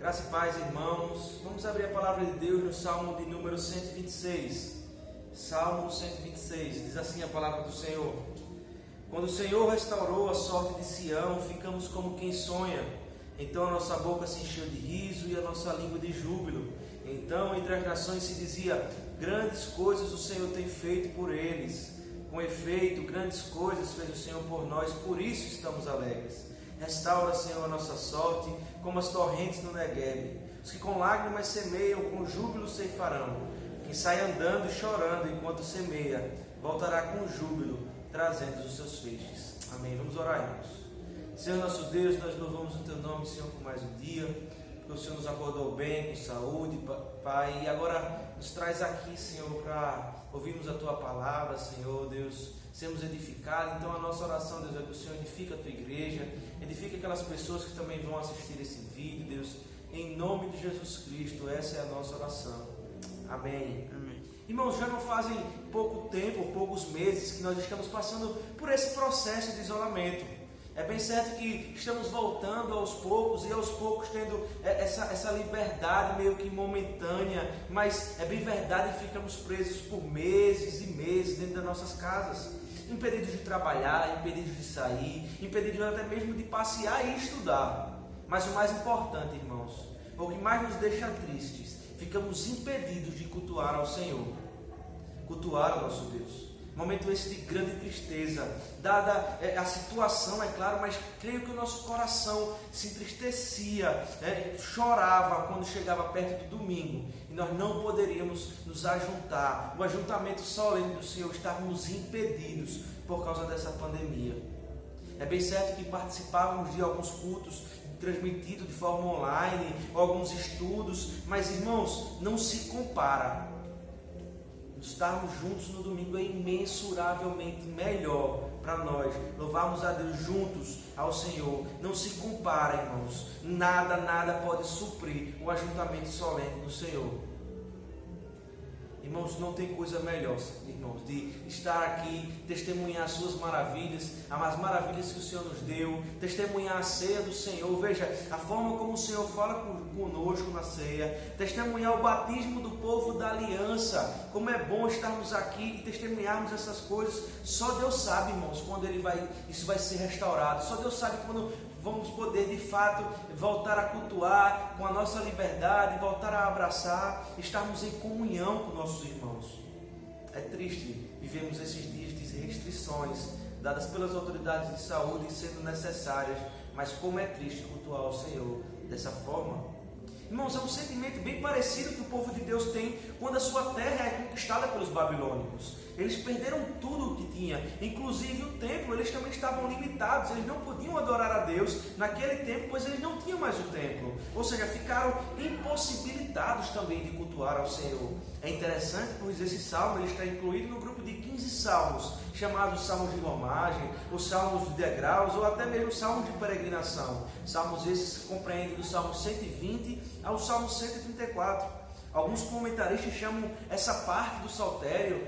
Graça e paz, irmãos. Vamos abrir a palavra de Deus no Salmo de número 126. Salmo 126, diz assim a palavra do Senhor: Quando o Senhor restaurou a sorte de Sião, ficamos como quem sonha. Então a nossa boca se encheu de riso e a nossa língua de júbilo. Então entre as nações se dizia: grandes coisas o Senhor tem feito por eles. Com efeito, grandes coisas fez o Senhor por nós, por isso estamos alegres. Restaura, Senhor, a nossa sorte, como as torrentes no Neguebe. Os que com lágrimas semeiam, com júbilo ceifarão. Quem sai andando e chorando enquanto semeia, voltará com júbilo, trazendo os seus feixes. Amém. Vamos orar, irmãos. Senhor nosso Deus, nós louvamos o Teu nome, Senhor, por mais um dia, porque o Senhor nos acordou bem, com saúde, Pai, e agora nos traz aqui, Senhor, para ouvirmos a Tua palavra, Senhor, Deus, sermos edificados. Então a nossa oração, Deus, é que o Senhor edifique a Tua igreja, edifique aquelas pessoas que também vão assistir esse vídeo, Deus, em nome de Jesus Cristo. Essa é a nossa oração. Amém. Amém. Irmãos, já não fazem pouco tempo, poucos meses que nós estamos passando por esse processo de isolamento. É bem certo que estamos voltando aos poucos e aos poucos tendo essa liberdade meio que momentânea, mas é bem verdade que ficamos presos por meses e meses dentro das nossas casas, impedidos de trabalhar, impedidos de sair, impedidos até mesmo de passear e estudar. Mas o mais importante, irmãos, o que mais nos deixa tristes, ficamos impedidos de cultuar ao Senhor, cultuar ao nosso Deus. Momento esse de grande tristeza, dada a situação, é claro, mas creio que o nosso coração se entristecia, chorava quando chegava perto do domingo e nós não poderíamos nos ajuntar. O ajuntamento solene do Senhor, estávamos impedidos por causa dessa pandemia. É bem certo que participávamos de alguns cultos transmitidos de forma online, alguns estudos, mas irmãos, não se compara. Estarmos juntos no domingo é imensuravelmente melhor para nós. Louvarmos a Deus juntos ao Senhor. Não se compara, irmãos. Nada pode suprir o ajuntamento solene do Senhor. Irmãos, não tem coisa melhor, irmãos, de estar aqui, testemunhar as suas maravilhas, as maravilhas que o Senhor nos deu, testemunhar a ceia do Senhor. Veja, a forma como o Senhor fala conosco na ceia, testemunhar o batismo do povo da aliança. Como é bom estarmos aqui e testemunharmos essas coisas. Só Deus sabe, irmãos, quando isso vai ser restaurado. Só Deus sabe quando vamos poder de fato voltar a cultuar com a nossa liberdade, voltar a abraçar, estarmos em comunhão com nossos irmãos. É triste vivemos esses dias de restrições dadas pelas autoridades de saúde sendo necessárias, mas como é triste cultuar ao Senhor dessa forma. Irmãos, é um sentimento bem parecido que o povo de Deus tem quando a sua terra é conquistada pelos babilônicos. Eles perderam tudo o que tinha, inclusive o templo. Eles também estavam limitados, eles não podiam adorar a Deus naquele tempo, pois eles não tinham mais o templo. Ou seja, ficaram impossibilitados também de cultuar ao Senhor. É interessante, pois esse salmo ele está incluído no grupo de 15 salmos, chamados salmos de romagem, os salmos de degraus, ou até mesmo salmos de peregrinação. Salmos esses que compreendem do salmo 120 ao salmo 134. Alguns comentaristas chamam essa parte do saltério,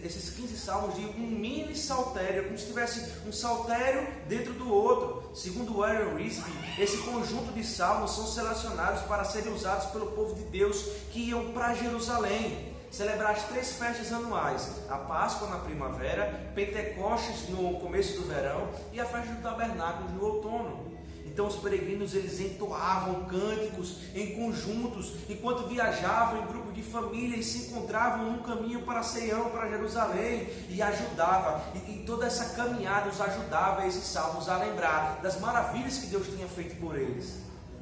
esses 15 salmos, de um mini saltério, como se tivesse um saltério dentro do outro. Segundo Warren Wiersbe, esse conjunto de salmos são selecionados para serem usados pelo povo de Deus que iam para Jerusalém celebrar as 3 festas anuais: a Páscoa na primavera, Pentecostes no começo do verão e a festa do Tabernáculo no outono. Então os peregrinos eles entoavam cânticos em conjuntos enquanto viajavam em grupo de família e se encontravam no caminho para Sião, para Jerusalém, e ajudava, e toda essa caminhada os ajudava esses salmos a lembrar das maravilhas que Deus tinha feito por eles.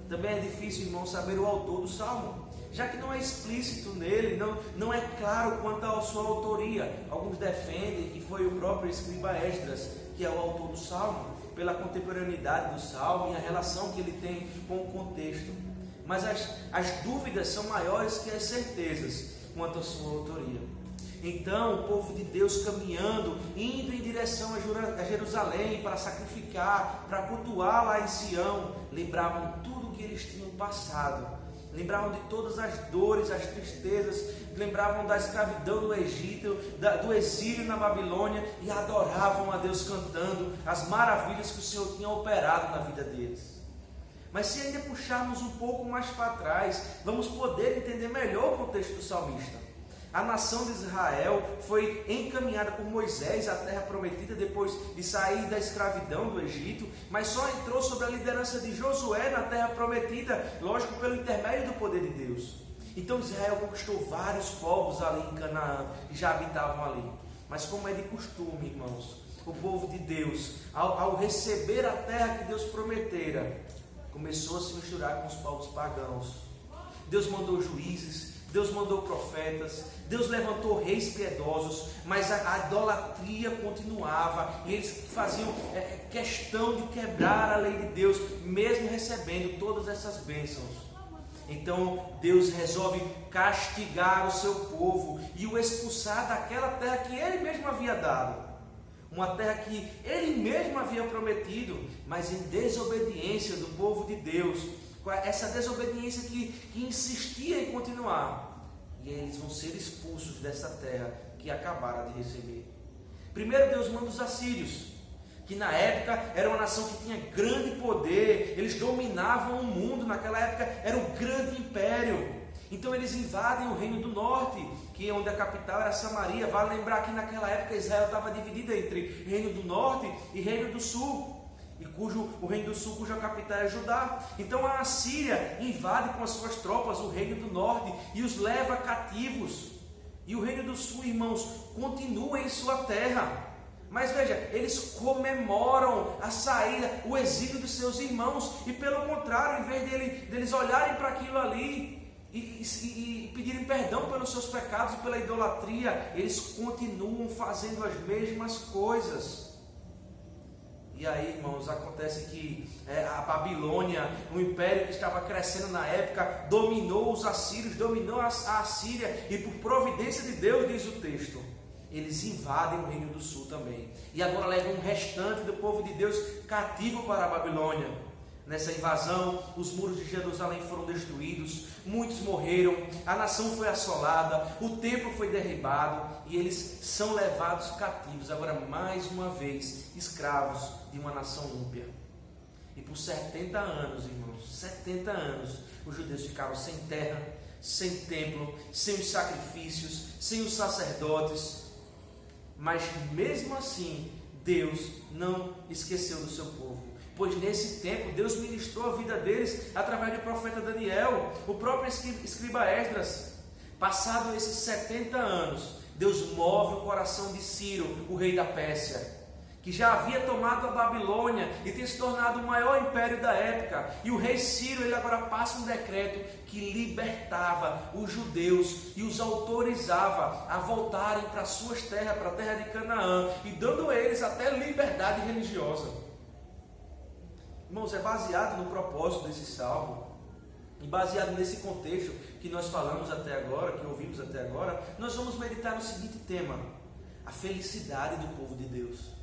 Também é difícil, irmão, saber o autor do salmo, já que não é explícito nele, não é claro quanto à sua autoria. Alguns defendem que foi o próprio escriba Esdras que é o autor do salmo, pela contemporaneidade do salmo e a relação que ele tem com o contexto. Mas as dúvidas são maiores que as certezas quanto à sua autoria. Então o povo de Deus caminhando, indo em direção a Jerusalém para sacrificar, para cultuar lá em Sião, lembravam tudo o que eles tinham passado, lembravam de todas as dores, as tristezas, lembravam da escravidão do Egito, do exílio na Babilônia, e adoravam a Deus cantando as maravilhas que o Senhor tinha operado na vida deles. Mas se ainda puxarmos um pouco mais para trás, vamos poder entender melhor o contexto do salmista. A nação de Israel foi encaminhada por Moisés à terra prometida depois de sair da escravidão do Egito, mas só entrou sob a liderança de Josué na terra prometida, lógico, pelo intermédio do poder de Deus. Então Israel conquistou vários povos ali em Canaã, que já habitavam ali. Mas como é de costume, irmãos, o povo de Deus, ao receber a terra que Deus prometera, começou a se misturar com os povos pagãos. Deus mandou juízes, Deus mandou profetas, Deus levantou reis piedosos, mas a idolatria continuava, e eles faziam questão de quebrar a lei de Deus, mesmo recebendo todas essas bênçãos. Então Deus resolve castigar o seu povo e o expulsar daquela terra que Ele mesmo havia dado, uma terra que Ele mesmo havia prometido, mas em desobediência do povo de Deus, essa desobediência que insistia em continuar, e eles vão ser expulsos dessa terra que acabaram de receber. Primeiro Deus manda os assírios, que na época era uma nação que tinha grande poder, eles dominavam o mundo, naquela época era um grande império. Então eles invadem o reino do norte, que é onde a capital era Samaria. Vale lembrar que naquela época Israel estava dividida entre reino do norte e reino do sul, e o reino do sul, cuja capital é Judá. Então a Assíria invade com as suas tropas o reino do norte e os leva cativos, e o reino do sul, irmãos, continua em sua terra. Mas veja, eles comemoram a saída, o exílio dos seus irmãos, e pelo contrário, em vez deles olharem para aquilo ali e pedirem perdão pelos seus pecados e pela idolatria, eles continuam fazendo as mesmas coisas. E aí, irmãos, acontece que a Babilônia, um império que estava crescendo na época, dominou os assírios, dominou a Assíria, e por providência de Deus, diz o texto, eles invadem o reino do sul também, e agora levam um restante do povo de Deus cativo para a Babilônia. Nessa invasão, os muros de Jerusalém foram destruídos, muitos morreram, a nação foi assolada, o templo foi derribado, e eles são levados cativos, agora mais uma vez, escravos de uma nação ímpia. E por 70 anos, irmãos, 70 anos, os judeus ficaram sem terra, sem templo, sem os sacrifícios, sem os sacerdotes. Mas mesmo assim, Deus não esqueceu do seu povo, pois nesse tempo Deus ministrou a vida deles através do profeta Daniel, o próprio escriba Esdras. Passado esses 70 anos, Deus move o coração de Ciro, o rei da Pérsia, que já havia tomado a Babilônia e tinha se tornado o maior império da época. E o rei Ciro, ele agora passa um decreto que libertava os judeus e os autorizava a voltarem para suas terras, para a terra de Canaã, e dando a eles até liberdade religiosa. Irmãos, é baseado no propósito desse salmo, e baseado nesse contexto que nós falamos até agora, que ouvimos até agora, nós vamos meditar no seguinte tema: a felicidade do povo de Deus.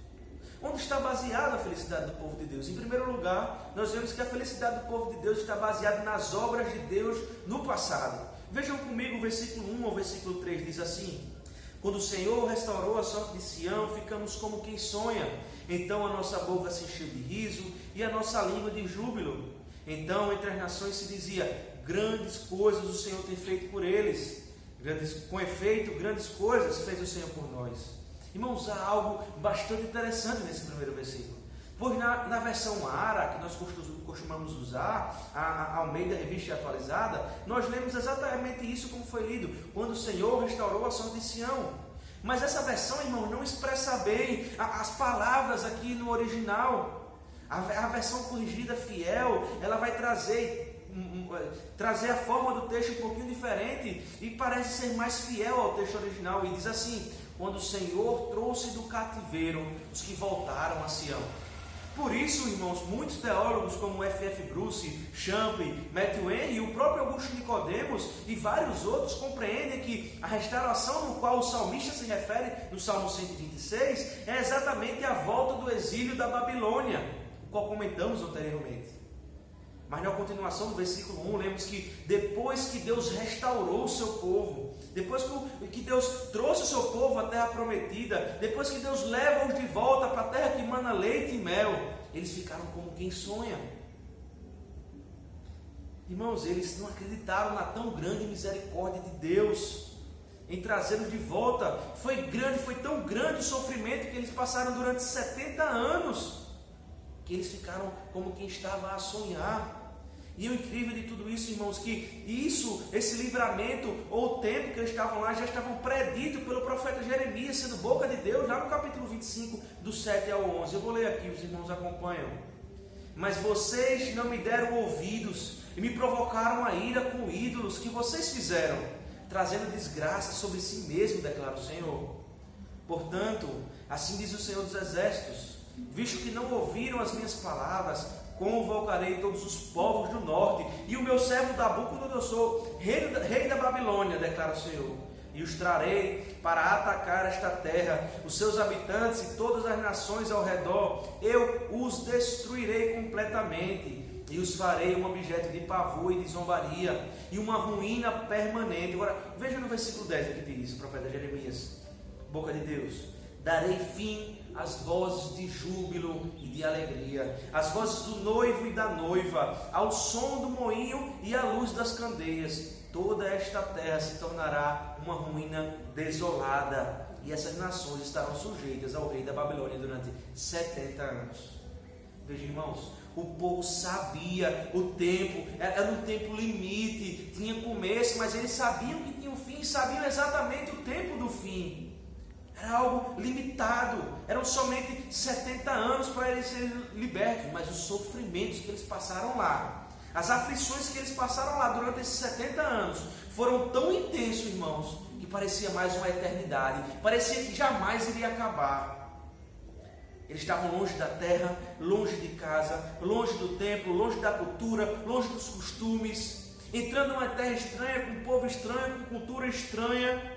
Onde está baseada a felicidade do povo de Deus? Em primeiro lugar, nós vemos que a felicidade do povo de Deus está baseada nas obras de Deus no passado. Vejam comigo o versículo 1 ao versículo 3, diz assim: quando o Senhor restaurou a sorte de Sião, ficamos como quem sonha. Então a nossa boca se encheu de riso e a nossa língua de júbilo. Então entre as nações se dizia: grandes coisas o Senhor tem feito por eles. Com efeito, grandes coisas fez o Senhor por nós. Irmãos, há algo bastante interessante nesse primeiro versículo, pois na versão ARA, que nós costumamos usar, a Almeida Revista Atualizada, nós lemos exatamente isso como foi lido: quando o Senhor restaurou a sorte de Sião. Mas essa versão, irmão, não expressa bem as palavras aqui no original. A versão corrigida fiel, ela vai trazer a forma do texto um pouquinho diferente, e parece ser mais fiel ao texto original, e diz assim: quando o Senhor trouxe do cativeiro os que voltaram a Sião. Por isso, irmãos, muitos teólogos como F.F. Bruce, Champlin, Matthew Henry e o próprio Augusto Nicodemos e vários outros compreendem que a restauração no qual o salmista se refere no Salmo 126 é exatamente a volta do exílio da Babilônia, o qual comentamos anteriormente. Mas na continuação do versículo 1, lemos que depois que Deus restaurou o seu povo, depois que Deus trouxe o seu povo à terra prometida, depois que Deus leva-os de volta para a terra que mana leite e mel, eles ficaram como quem sonha. Irmãos, eles não acreditaram na tão grande misericórdia de Deus em trazê-los de volta. Foi tão grande o sofrimento que eles passaram durante 70 anos, que eles ficaram como quem estava a sonhar. E o incrível de tudo isso, irmãos, que esse livramento, ou o tempo que eles estavam lá, já estavam predito pelo profeta Jeremias, sendo boca de Deus, lá no capítulo 25, do 7 ao 11. Eu vou ler aqui, os irmãos acompanham. Mas vocês não me deram ouvidos, e me provocaram a ira com ídolos que vocês fizeram, trazendo desgraça sobre si mesmo, declara o Senhor. Portanto, assim diz o Senhor dos Exércitos, visto que não ouviram as minhas palavras, convocarei todos os povos do norte, e o meu servo Nabucodonosor, rei da Babilônia, declara o Senhor, e os trarei para atacar esta terra, os seus habitantes e todas as nações ao redor. Eu os destruirei completamente, e os farei um objeto de pavor e de zombaria, e uma ruína permanente. Agora, veja no versículo 10 o que diz o profeta Jeremias, boca de Deus: darei fim às vozes de júbilo e de alegria, às vozes do noivo e da noiva, ao som do moinho e à luz das candeias. Toda esta terra se tornará uma ruína desolada, e essas nações estarão sujeitas ao rei da Babilônia durante 70 anos. Veja, irmãos, o povo sabia o tempo, era um tempo limite, tinha começo, mas eles sabiam que tinha um fim, sabiam exatamente o tempo do fim. Era algo limitado, eram somente 70 anos para eles serem libertos, mas os sofrimentos que eles passaram lá, as aflições que eles passaram lá durante esses 70 anos, foram tão intensos, irmãos, que parecia mais uma eternidade, parecia que jamais iria acabar. Eles estavam longe da terra, longe de casa, longe do templo, longe da cultura, longe dos costumes, entrando numa terra estranha, com um povo estranho, com cultura estranha,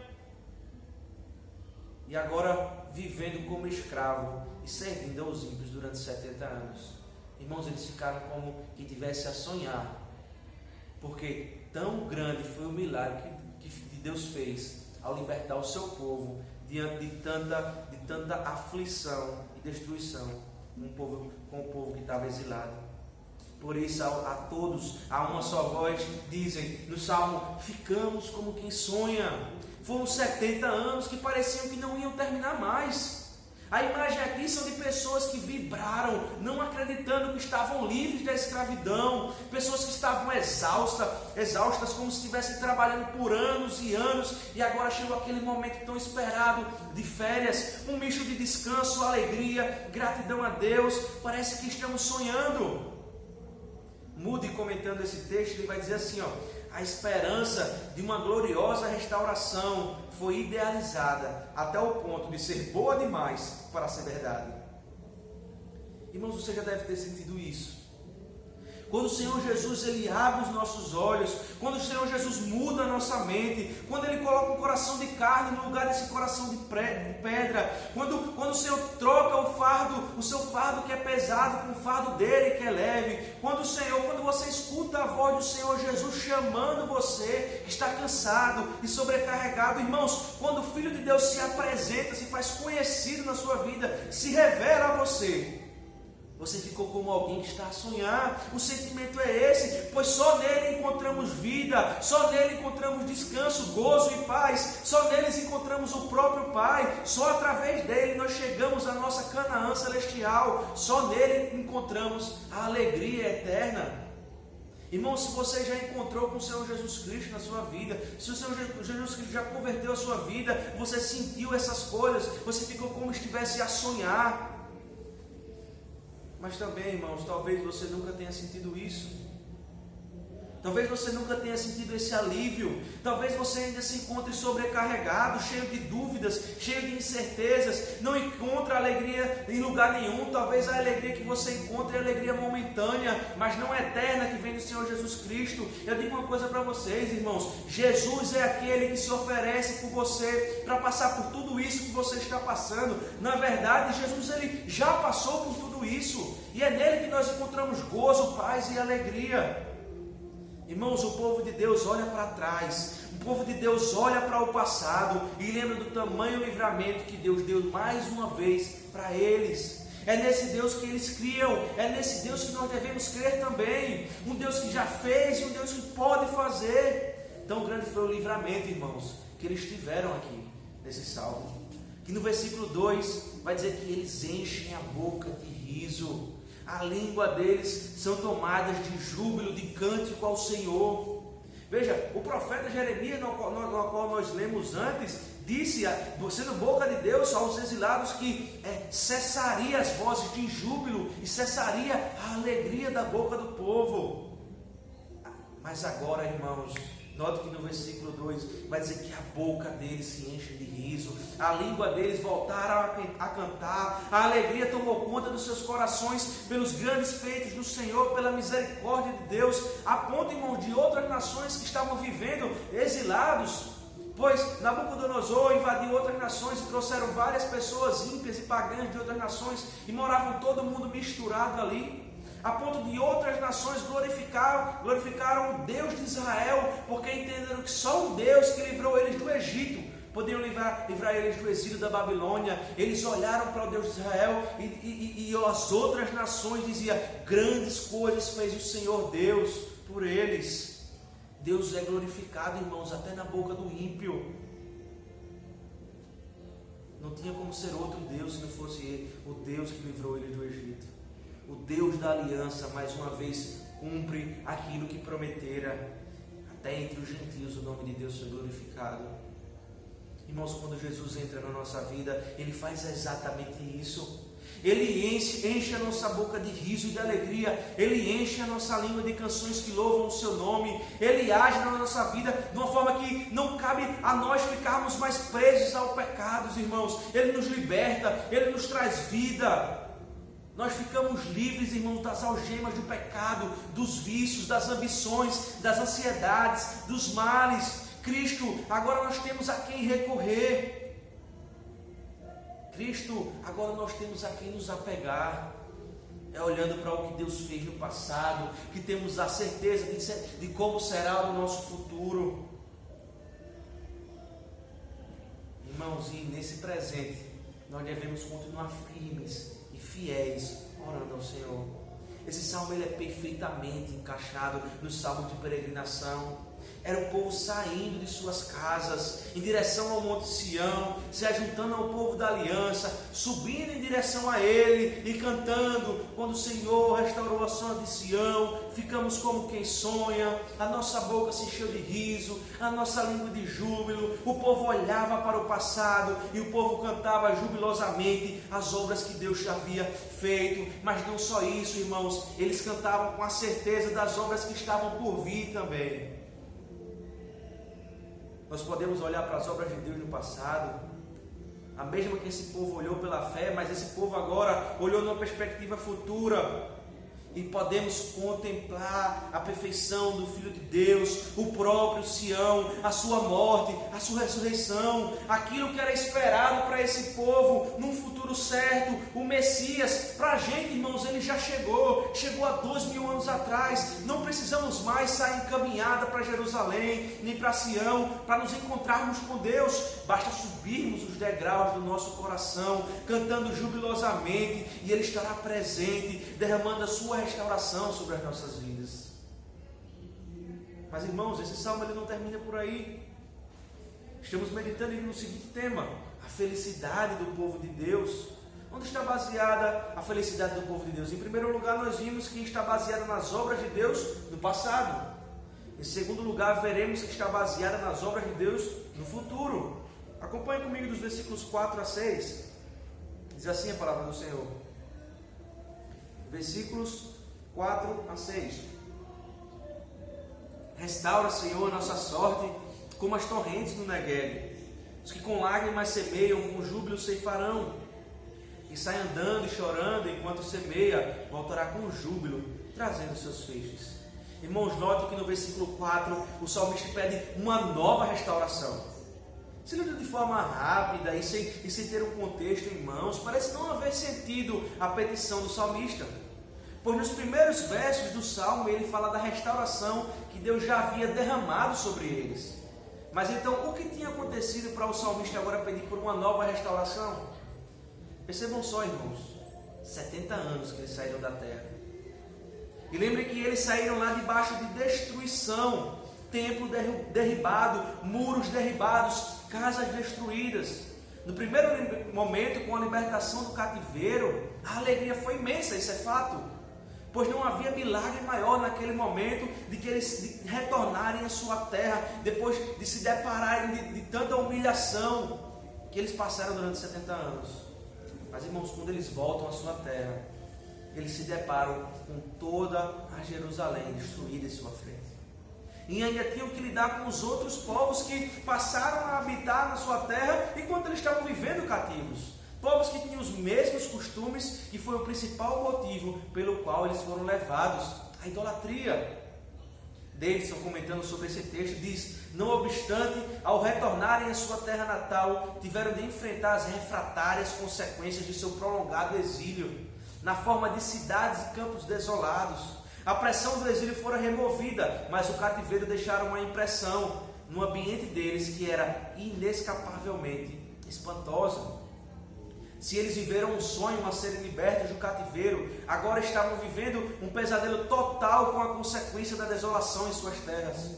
e agora vivendo como escravo e servindo aos ímpios durante 70 anos. Irmãos, eles ficaram como que tivesse a sonhar, porque tão grande foi o milagre que Deus fez ao libertar o seu povo diante de tanta aflição e destruição com o povo que estava exilado. Por isso a todos, a uma só voz, dizem no Salmo: ficamos como quem sonha. Foram 70 anos que pareciam que não iam terminar mais. A imagem aqui são de pessoas que vibraram, não acreditando que estavam livres da escravidão, pessoas que estavam exaustas, como se estivessem trabalhando por anos e anos, e agora chegou aquele momento tão esperado de férias, um misto de descanso, alegria, gratidão a Deus. Parece que estamos sonhando. Moody, comentando esse texto, ele vai dizer assim, a esperança de uma gloriosa restauração foi idealizada até o ponto de ser boa demais para ser verdade. Irmãos, você já deve ter sentido isso. Quando o Senhor Jesus ele abre os nossos olhos, quando o Senhor Jesus muda a nossa mente, quando Ele coloca um coração de carne no lugar desse coração de pedra, quando o Senhor troca o seu fardo que é pesado com o fardo dele que é leve, quando você escuta a voz do Senhor Jesus chamando você que está cansado e sobrecarregado, irmãos, quando o Filho de Deus se apresenta, se faz conhecido na sua vida, se revela a você, você ficou como alguém que está a sonhar. O sentimento é esse, pois só nele encontramos vida, só nele encontramos descanso, gozo e paz, só neles encontramos o próprio Pai, só através dele nós chegamos à nossa Canaã celestial, só nele encontramos a alegria eterna. Irmão, se você já encontrou com o Senhor Jesus Cristo na sua vida, se o Senhor Jesus Cristo já converteu a sua vida, você sentiu essas coisas, você ficou como se estivesse a sonhar. Mas também, irmãos, talvez você nunca tenha sentido isso. Talvez você nunca tenha sentido esse alívio. Talvez você ainda se encontre sobrecarregado, cheio de dúvidas, cheio de incertezas. Não encontra alegria em lugar nenhum. Talvez a alegria que você encontre é alegria momentânea, mas não eterna, que vem do Senhor Jesus Cristo. Eu digo uma coisa para vocês, irmãos. Jesus é aquele que se oferece por você para passar por tudo isso que você está passando. Na verdade, Jesus ele já passou por tudo isso. E é nele que nós encontramos gozo, paz e alegria. Irmãos, o povo de Deus olha para trás, o povo de Deus olha para o passado e lembra do tamanho livramento que Deus deu mais uma vez para eles. é nesse Deus que eles criam, é nesse Deus que nós devemos crer também, um Deus que já fez e um Deus que pode fazer. Tão grande foi o livramento, irmãos, que eles tiveram aqui nesse salmo, que no versículo 2 vai dizer que eles enchem a boca de riso, a língua deles são tomadas de júbilo, de cântico ao Senhor. Veja, o profeta Jeremias, no qual nós lemos antes, disse, sendo boca de Deus aos exilados, que cessaria as vozes de júbilo e cessaria a alegria da boca do povo. Mas agora, irmãos, note que no versículo 2 vai dizer que a boca deles se enche de riso, a língua deles voltaram a cantar, a alegria tomou conta dos seus corações pelos grandes feitos do Senhor, pela misericórdia de Deus, a ponto, irmãos, de outras nações que estavam vivendo exilados, pois Nabucodonosor invadiu outras nações e trouxeram várias pessoas ímpias e pagãs de outras nações e moravam todo mundo misturado ali, a ponto de outras nações glorificaram o Deus de Israel, porque entenderam que só um Deus que livrou eles do Egito podiam livrar eles do exílio da Babilônia. Eles olharam para o Deus de Israel e as outras nações diziam: grandes coisas fez o Senhor Deus por eles. Deus é glorificado, irmãos, até na boca do ímpio. Não tinha como ser outro Deus se não fosse ele, o Deus que livrou eles do Egito. O Deus da aliança, mais uma vez, cumpre aquilo que prometera. Até entre os gentios o nome de Deus foi glorificado. Irmãos, quando Jesus entra na nossa vida, Ele faz exatamente isso. Ele enche a nossa boca de riso e de alegria. Ele enche a nossa língua de canções que louvam o seu nome. Ele age na nossa vida de uma forma que não cabe a nós ficarmos mais presos ao pecado, irmãos. Ele nos liberta, Ele nos traz vida. Nós ficamos livres, irmãos, das algemas do pecado, dos vícios, das ambições, das ansiedades, dos males. Cristo, agora nós temos a quem recorrer. Cristo, agora nós temos a quem nos apegar. É olhando para o que Deus fez no passado, que temos a certeza de como será o nosso futuro. Irmãos, e nesse presente, nós devemos continuar firmes e fiéis, orando ao Senhor. Esse salmo ele é perfeitamente encaixado no salmo de peregrinação. Era o povo saindo de suas casas em direção ao Monte Sião, se ajuntando ao povo da aliança, subindo em direção a Ele e cantando: quando o Senhor restaurou a zona de Sião, ficamos como quem sonha, a nossa boca se encheu de riso, a nossa língua de júbilo. O povo olhava para o passado e o povo cantava jubilosamente as obras que Deus já havia feito. Mas não só isso, irmãos, eles cantavam com a certeza das obras que estavam por vir também. Nós podemos olhar para as obras de Deus no passado, a mesma que esse povo olhou pela fé, mas esse povo agora olhou numa perspectiva futura. E podemos contemplar a perfeição do Filho de Deus, o próprio Sião, a sua morte, a sua ressurreição, aquilo que era esperado para esse povo num futuro certo, o Messias. Para a gente, irmãos, ele já chegou há 2000 anos atrás. Não precisamos mais sair em caminhada para Jerusalém, nem para Sião, para nos encontrarmos com Deus. Basta subirmos os degraus do nosso coração, cantando jubilosamente, e Ele estará presente, derramando a sua restauração sobre as nossas vidas. Mas, irmãos, esse salmo ele não termina por aí. Estamos meditando no seguinte tema: a felicidade do povo de Deus. Onde está baseada a felicidade do povo de Deus? Em primeiro lugar, nós vimos que está baseada nas obras de Deus no passado. Em segundo lugar, veremos que está baseada nas obras de Deus no futuro. Acompanhe comigo dos versículos 4 a 6. Diz assim a palavra do Senhor. Versículos 4 a 6. Restaura, Senhor, a nossa sorte como as torrentes no Negueb. Os que com lágrimas semeiam, com júbilo ceifarão. E sai andando e chorando enquanto semeia, voltará com júbilo, trazendo seus feixes. Irmãos, note que no versículo 4 o salmista pede uma nova restauração. Se lido de forma rápida e sem ter um contexto em mãos, parece não haver sentido a petição do salmista. Pois nos primeiros versos do salmo ele fala da restauração que Deus já havia derramado sobre eles. Mas então o que tinha acontecido para o salmista agora pedir por uma nova restauração? Percebam só, irmãos, 70 anos que eles saíram da terra. E lembre que eles saíram lá debaixo de destruição, templo derribado, muros derribados, casas destruídas. No primeiro momento, com a libertação do cativeiro, a alegria foi imensa, isso é fato. Pois não havia milagre maior naquele momento de que eles retornarem à sua terra, depois de se depararem de tanta humilhação que eles passaram durante 70 anos. Mas, irmãos, quando eles voltam à sua terra, eles se deparam com toda a Jerusalém destruída em sua frente. E ainda tinham que lidar com os outros povos que passaram a habitar na sua terra enquanto eles estavam vivendo cativos. Povos que tinham os mesmos costumes, que foi o principal motivo pelo qual eles foram levados à idolatria. Davidson, comentando sobre esse texto, diz: não obstante, ao retornarem à sua terra natal, tiveram de enfrentar as refratárias consequências de seu prolongado exílio, na forma de cidades e campos desolados. A pressão do exílio fora removida, mas o cativeiro deixaram uma impressão no ambiente deles que era inescapavelmente espantosa. Se eles viveram um sonho a serem libertos do cativeiro, agora estavam vivendo um pesadelo total com a consequência da desolação em suas terras.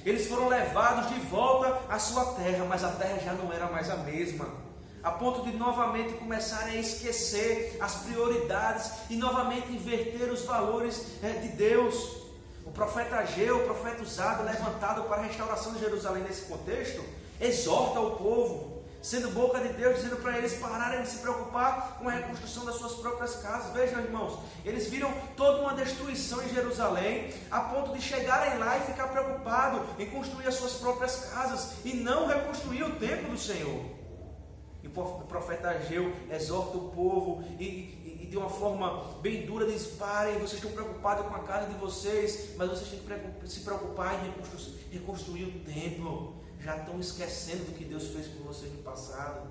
Eles foram levados de volta à sua terra, mas a terra já não era mais a mesma, a ponto de novamente começarem a esquecer as prioridades e novamente inverter os valores de Deus. O profeta Ageu, o profeta usado, levantado para a restauração de Jerusalém nesse contexto, exorta o povo, sendo boca de Deus, dizendo para eles pararem de se preocupar com a reconstrução das suas próprias casas. Vejam, irmãos, eles viram toda uma destruição em Jerusalém, a ponto de chegarem lá e ficar preocupados em construir as suas próprias casas e não reconstruir o templo do Senhor. E o profeta Ageu exorta o povo e de uma forma bem dura diz: parem, vocês estão preocupados com a casa de vocês, mas vocês têm que se preocupar em reconstruir o templo. Já estão esquecendo do que Deus fez por vocês no passado.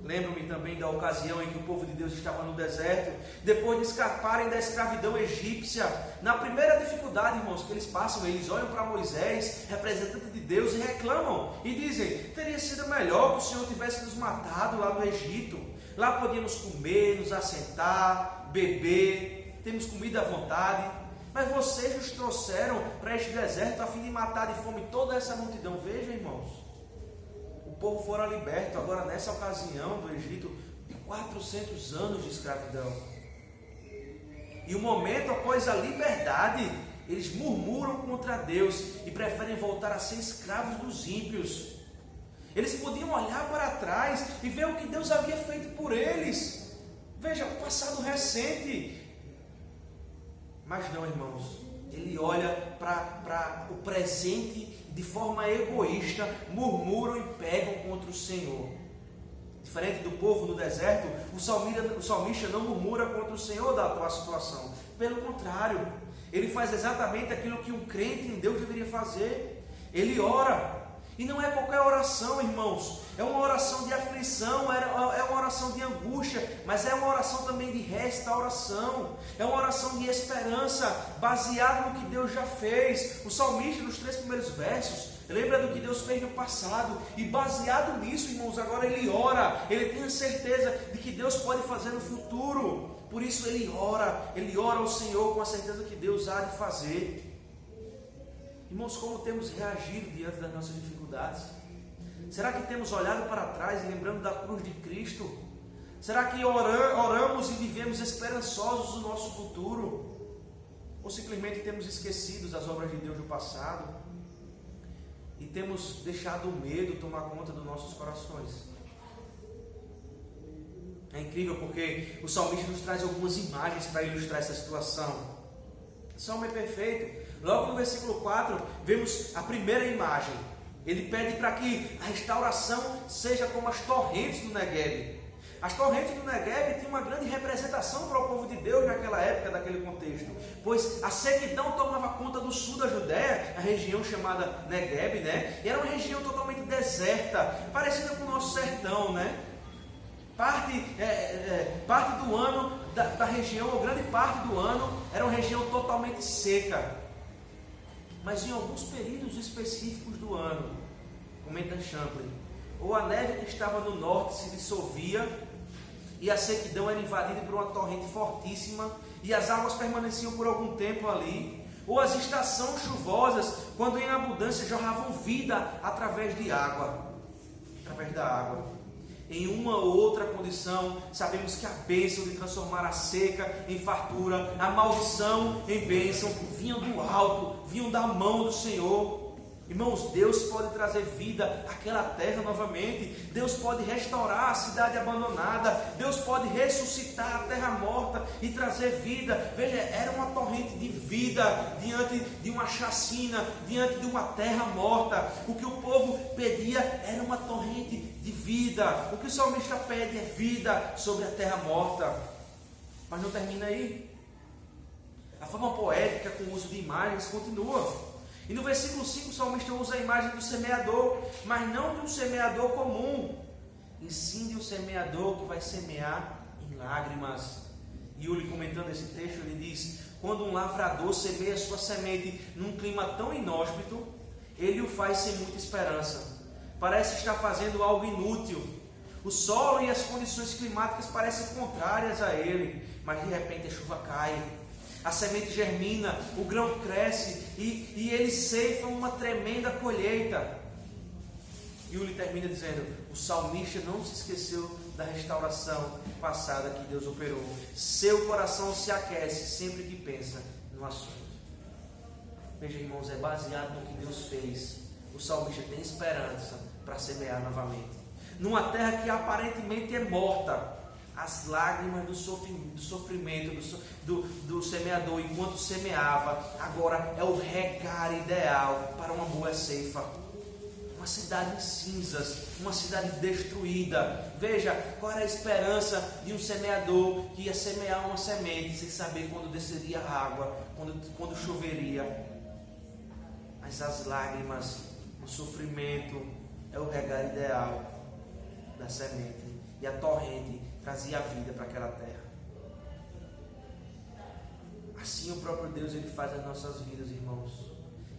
Lembro-me também da ocasião em que o povo de Deus estava no deserto, depois de escaparem da escravidão egípcia. Na primeira dificuldade, irmãos, que eles passam, eles olham para Moisés, representante de Deus, e reclamam e dizem: teria sido melhor que o Senhor tivesse nos matado lá no Egito. Lá podíamos comer, nos assentar, beber, temos comida à vontade. Mas vocês nos trouxeram para este deserto a fim de matar de fome toda essa multidão. Vejam, irmãos, o povo fora liberto agora nessa ocasião do Egito de 400 anos de escravidão. E o momento após a liberdade, eles murmuram contra Deus e preferem voltar a ser escravos dos ímpios. Eles podiam olhar para trás e ver o que Deus havia feito por eles. Veja, o passado recente. Mas não, irmãos, ele olha para o presente de forma egoísta, murmuram e pegam contra o Senhor. Diferente do povo no deserto, o salmista não murmura contra o Senhor da atual situação. Pelo contrário, ele faz exatamente aquilo que um crente em Deus deveria fazer. Ele ora. E não é qualquer oração, irmãos. É uma oração de aflição, é uma oração de angústia, mas é uma oração também de restauração. É uma oração de esperança, baseada no que Deus já fez. O salmista, nos 3 primeiros versos, lembra do que Deus fez no passado. E baseado nisso, irmãos, agora ele ora. Ele tem a certeza de que Deus pode fazer no futuro. Por isso ele ora ao Senhor com a certeza que Deus há de fazer. Irmãos, como temos reagido diante das nossas dificuldades? Será que temos olhado para trás, lembrando da cruz de Cristo? Será que oramos e vivemos esperançosos no nosso futuro? Ou simplesmente temos esquecido as obras de Deus do passado e temos deixado o medo tomar conta dos nossos corações? É incrível porque o salmista nos traz algumas imagens para ilustrar essa situação. O salmo é perfeito. Logo no versículo 4, vemos a primeira imagem. Ele pede para que a restauração seja como as torrentes do Negueb. As torrentes do Negueb tinham uma grande representação para o povo de Deus naquela época, naquele contexto. Pois a sequidão tomava conta do sul da Judéia, a região chamada Negueb, né? E era uma região totalmente deserta, parecida com o nosso sertão, né? Parte do ano da região, ou grande parte do ano, era uma região totalmente seca. Mas em alguns períodos específicos do ano, comenta Champlin, ou a neve que estava no norte se dissolvia, e a sequidão era invadida por uma torrente fortíssima, e as águas permaneciam por algum tempo ali, ou as estações chuvosas, quando em abundância jorravam vida através da água. Em uma ou outra condição, sabemos que a bênção de transformar a seca em fartura, a maldição em bênção, vinham do alto, vinham da mão do Senhor. Irmãos, Deus pode trazer vida àquela terra novamente. Deus pode restaurar a cidade abandonada. Deus pode ressuscitar a terra morta e trazer vida. Veja, era uma torrente de vida diante de uma chacina, diante de uma terra morta. O que o povo pedia era uma torrente de vida. O que o salmista pede é vida sobre a terra morta. Mas não termina aí. A forma poética com o uso de imagens continua. E no versículo 5 o salmista usa a imagem do semeador, mas não de um semeador comum, e sim de um semeador que vai semear em lágrimas. Yuli, comentando esse texto, ele diz: quando um lavrador semeia sua semente num clima tão inóspito, ele o faz sem muita esperança. Parece estar fazendo algo inútil. O solo e as condições climáticas parecem contrárias a ele, mas de repente a chuva cai. A semente germina, o grão cresce e ele ceifa uma tremenda colheita. E Yuli termina dizendo: o salmista não se esqueceu da restauração passada que Deus operou. Seu coração se aquece sempre que pensa no assunto. Veja, irmãos, é baseado no que Deus fez. O salmista tem esperança para semear novamente. Numa terra que aparentemente é morta, as lágrimas do sofrimento do semeador enquanto semeava, agora é o regar ideal para uma boa ceifa. Uma cidade em cinzas, uma cidade destruída. Veja, qual era a esperança de um semeador que ia semear uma semente sem saber quando desceria a água, quando choveria. Mas as lágrimas, o sofrimento é o regar ideal da semente, e a torrente trazia a vida para aquela terra. Assim o próprio Deus, ele faz as nossas vidas, irmãos.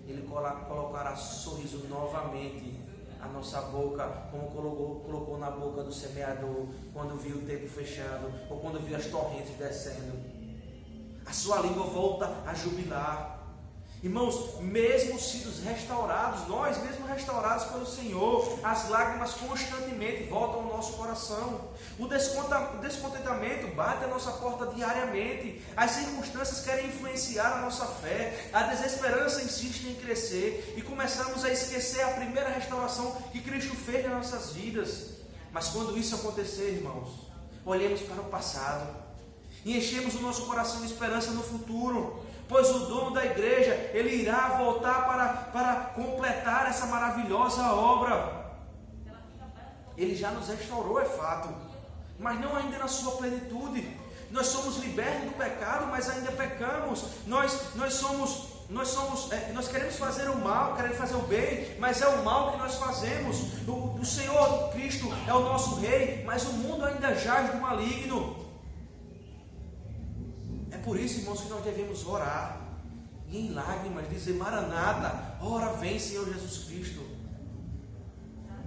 Ele colocará sorriso novamente a nossa boca, como colocou na boca do semeador quando viu o tempo fechando, ou quando viu as torrentes descendo. A sua língua volta a jubilar. Irmãos, mesmo sidos restaurados, nós mesmo restaurados pelo Senhor, as lágrimas constantemente voltam ao nosso coração. O descontentamento bate à nossa porta diariamente. As circunstâncias querem influenciar a nossa fé. A desesperança insiste em crescer e começamos a esquecer a primeira restauração que Cristo fez nas nossas vidas. Mas quando isso acontecer, irmãos, olhemos para o passado e enchemos o nosso coração de esperança no futuro, pois o dono da igreja, ele irá voltar para completar essa maravilhosa obra. Ele já nos restaurou, é fato, mas não ainda na sua plenitude. Nós somos libertos do pecado, mas ainda pecamos. Nós queremos fazer o mal, queremos fazer o bem, mas é o mal que nós fazemos. O Senhor Cristo é o nosso Rei, mas o mundo ainda jaz do maligno. É por isso, irmãos, que nós devemos orar e em lágrimas dizer: Maranata, ora vem, Senhor Jesus Cristo.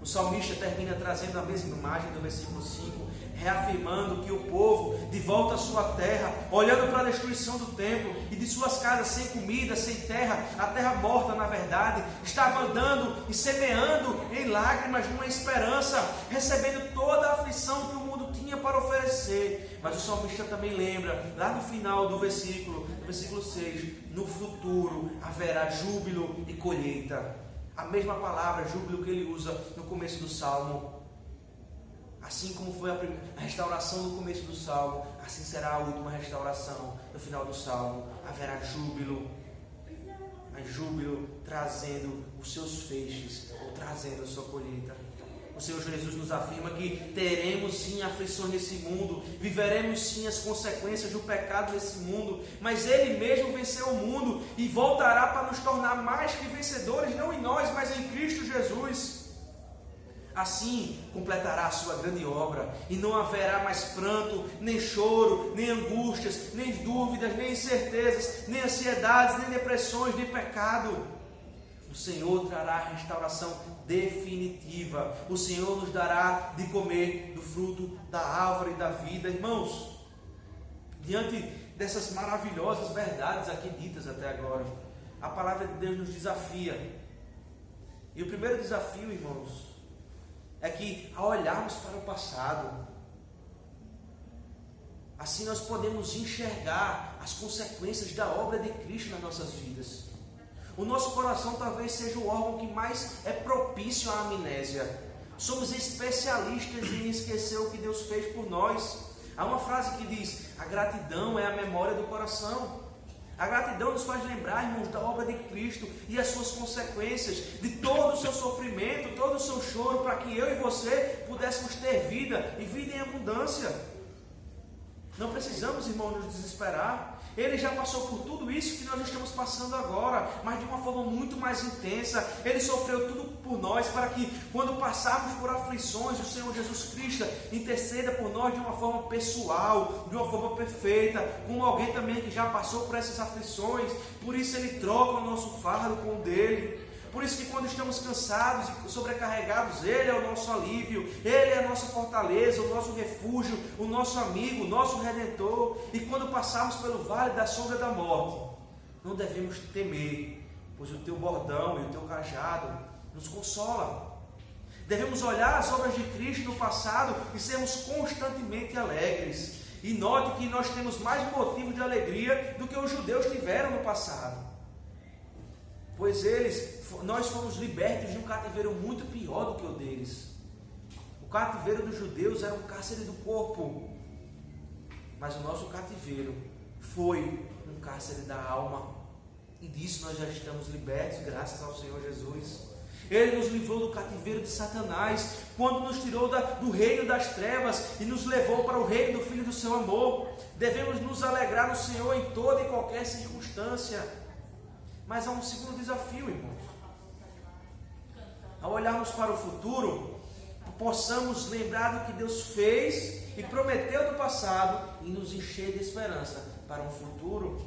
O salmista termina trazendo a mesma imagem do versículo 5, reafirmando que o povo, de volta à sua terra, olhando para a destruição do templo e de suas casas sem comida, sem terra, a terra morta na verdade, estava andando e semeando em lágrimas numa esperança, recebendo toda a aflição que o mundo tinha para oferecer. Mas o salmista também lembra, lá no final do versículo 6, no futuro haverá júbilo e colheita. A mesma palavra, júbilo, que ele usa no começo do Salmo. Assim como foi a restauração no começo do Salmo, assim será a última restauração no final do Salmo. Haverá júbilo, mas júbilo trazendo os seus feixes, ou trazendo a sua colheita. O Senhor Jesus nos afirma que teremos sim aflições nesse mundo, viveremos sim as consequências do pecado nesse mundo, mas Ele mesmo venceu o mundo e voltará para nos tornar mais que vencedores, não em nós, mas em Cristo Jesus. Assim completará a sua grande obra, e não haverá mais pranto, nem choro, nem angústias, nem dúvidas, nem incertezas, nem ansiedades, nem depressões, nem pecado. O Senhor trará a restauração definitiva. O Senhor nos dará de comer do fruto da árvore da vida. Irmãos, diante dessas maravilhosas verdades aqui ditas até agora, a palavra de Deus nos desafia. E o primeiro desafio, irmãos, é que ao olharmos para o passado, assim nós podemos enxergar as consequências da obra de Cristo nas nossas vidas. O nosso coração talvez seja o órgão que mais é propício à amnésia. Somos especialistas em esquecer o que Deus fez por nós. Há uma frase que diz: a gratidão é a memória do coração. A gratidão nos faz lembrar, irmãos, da obra de Cristo e as suas consequências, de todo o seu sofrimento, todo o seu choro, para que eu e você pudéssemos ter vida e vida em abundância. Não precisamos, irmãos, nos desesperar. Ele já passou por tudo isso que nós estamos passando agora, mas de uma forma muito mais intensa. Ele sofreu tudo por nós, para que quando passarmos por aflições, o Senhor Jesus Cristo interceda por nós de uma forma pessoal, de uma forma perfeita, como alguém também que já passou por essas aflições. Por isso Ele troca o nosso fardo com o dele. Por isso que quando estamos cansados e sobrecarregados, Ele é o nosso alívio, Ele é a nossa fortaleza, o nosso refúgio, o nosso amigo, o nosso Redentor. E quando passarmos pelo vale da sombra da morte, não devemos temer, pois o teu bordão e o teu cajado nos consola. Devemos olhar as obras de Cristo no passado e sermos constantemente alegres. E note que nós temos mais motivo de alegria do que os judeus tiveram no passado. Pois nós fomos libertos de um cativeiro muito pior do que o deles. O cativeiro dos judeus era um cárcere do corpo, mas o nosso cativeiro foi um cárcere da alma, e disso nós já estamos libertos graças ao Senhor Jesus. Ele nos livrou do cativeiro de Satanás, quando nos tirou do reino das trevas e nos levou para o reino do Filho do seu amor. Devemos nos alegrar no Senhor em toda e qualquer circunstância. Mas há um segundo desafio, irmãos. Ao olharmos para o futuro, possamos lembrar do que Deus fez e prometeu no passado e nos encher de esperança para um futuro.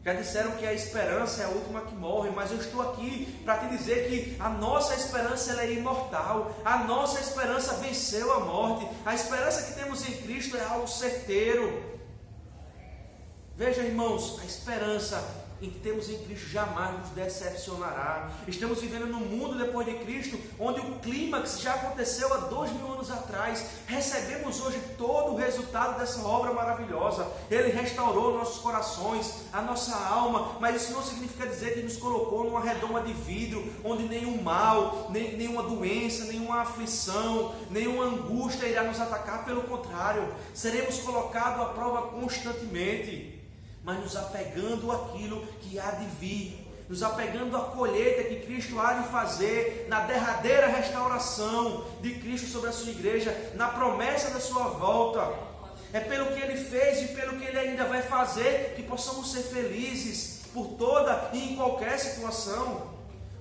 Já disseram que a esperança é a última que morre, mas eu estou aqui para te dizer que a nossa esperança ela é imortal. A nossa esperança venceu a morte. A esperança que temos em Cristo é algo certeiro. Veja, irmãos, a esperança em que temos em Cristo jamais nos decepcionará. Estamos vivendo num mundo depois de Cristo, onde o clímax já aconteceu há 2000 anos atrás. Recebemos hoje todo o resultado dessa obra maravilhosa. Ele restaurou nossos corações, a nossa alma, mas isso não significa dizer que nos colocou numa redoma de vidro, onde nenhum mal, nenhuma doença, nenhuma aflição, nenhuma angústia irá nos atacar. Pelo contrário, seremos colocados à prova constantemente, mas nos apegando àquilo que há de vir, nos apegando à colheita que Cristo há de fazer, na derradeira restauração de Cristo sobre a sua igreja, na promessa da sua volta. É pelo que Ele fez e pelo que Ele ainda vai fazer que possamos ser felizes por toda e em qualquer situação.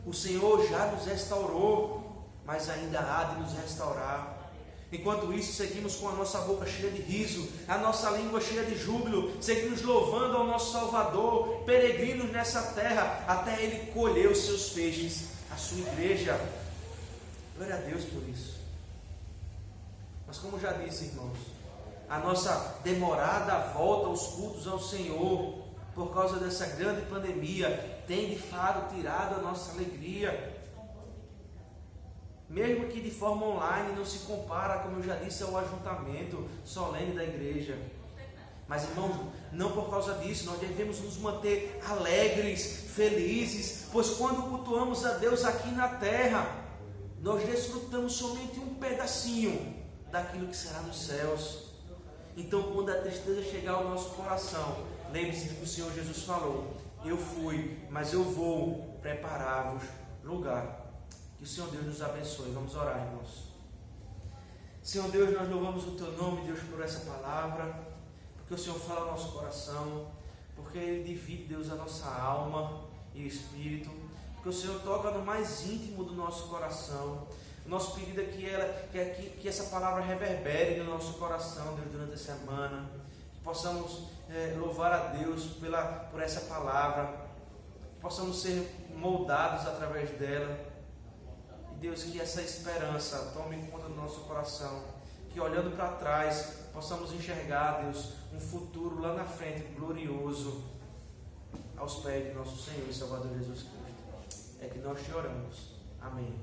O Senhor já nos restaurou, mas ainda há de nos restaurar. Enquanto isso, seguimos com a nossa boca cheia de riso, a nossa língua cheia de júbilo, seguimos louvando ao nosso Salvador, peregrinos nessa terra, até Ele colher os seus feixes, a sua igreja. Glória a Deus por isso. Mas como já disse, irmãos, a nossa demorada volta aos cultos ao Senhor, por causa dessa grande pandemia, tem de fato tirado a nossa alegria. Mesmo que de forma online, não se compara, como eu já disse, ao ajuntamento solene da igreja. Mas, irmãos, não por causa disso, nós devemos nos manter alegres, felizes, pois quando cultuamos a Deus aqui na terra, nós desfrutamos somente um pedacinho daquilo que será nos céus. Então, quando a tristeza chegar ao nosso coração, lembre-se que o Senhor Jesus falou: eu fui, mas eu vou preparar-vos lugar. Que o Senhor Deus nos abençoe. Vamos orar, irmãos. Senhor Deus, nós louvamos o Teu nome, Deus, por essa palavra, porque o Senhor fala ao nosso coração, porque Ele divide, Deus, a nossa alma e o espírito, porque o Senhor toca no mais íntimo do nosso coração. O nosso pedido é que essa palavra reverbere no nosso coração, Deus, durante a semana, que possamos louvar a Deus por essa palavra, que possamos ser moldados através dela. E Deus, que essa esperança tome conta do nosso coração, que olhando para trás possamos enxergar, Deus, um futuro lá na frente glorioso aos pés do nosso Senhor e Salvador Jesus Cristo. É que nós te oramos. Amém.